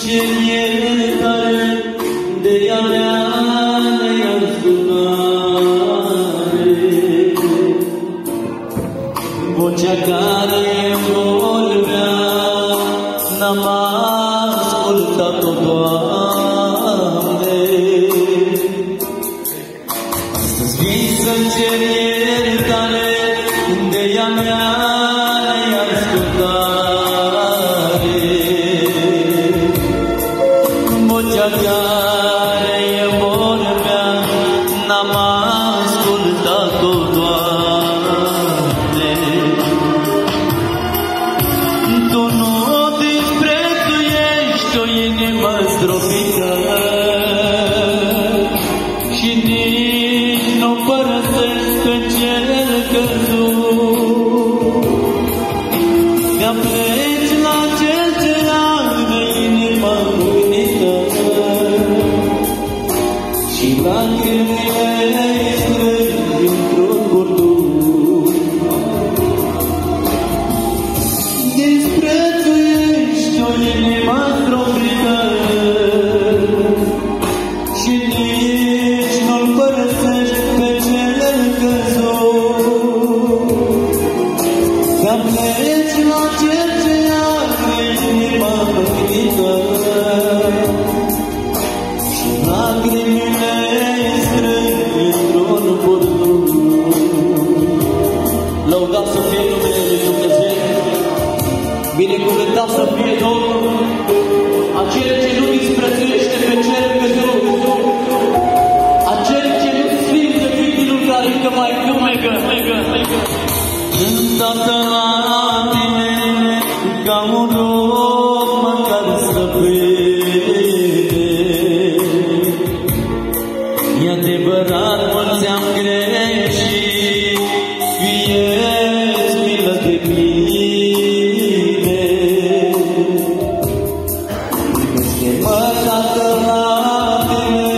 cer iertare de ea mea neascultare. Vocea care vorbea n-am ascultat-o, Doamne. Astăzi vin să-mi cer iertare de ea mea neascultare. Vocea care vorbea n-am ascultat-o, Doamne. Tu nu disprețuiești o inimă zdrobită și nici nu părăsești pe cel căzut. Te-apleci la cel ce are inima mânită și lacrimile strângi într-un burduc. Disprețuiești o inimă zdrobită și nici nu-l părăsești pe cel căzut. Te-apleci la cel ce are inima mânită și lacrimile strâng într-un burduc. Lăudat să fie numele lui Dumnezeu, binecuvântat să fie Domnul, acel ce nu disprețuiește pe cel căzut, acel ce nu sfință fitilul care încă mai fumegă. Când Tatăl la tine ca un rob măcar să vede. E adevărat, mulți am greșit, fie-ți milă de mine. Mă, Tatăl la tine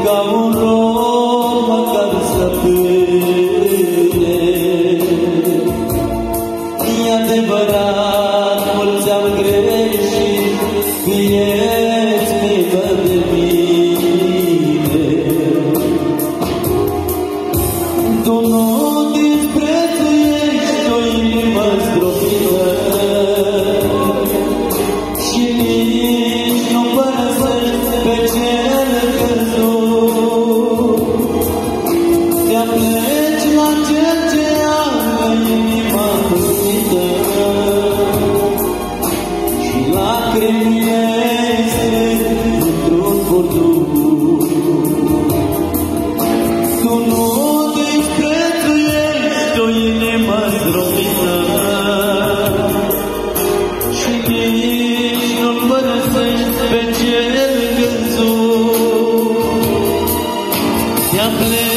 ca un rob măcar să vede. E adevărat, mulți am greșit, fie-ți milă de mine. Tu nu disprețuiești o inimă zdrobită și nici nu părăsești pe cel căzut. Te-apleci la cel ce are inima mânită și lacrimile strâng într-un burduc. Tu nu disprețuiești o inimă zdrobită și nici nu-l părăsești pe cel căzut. Te-apleci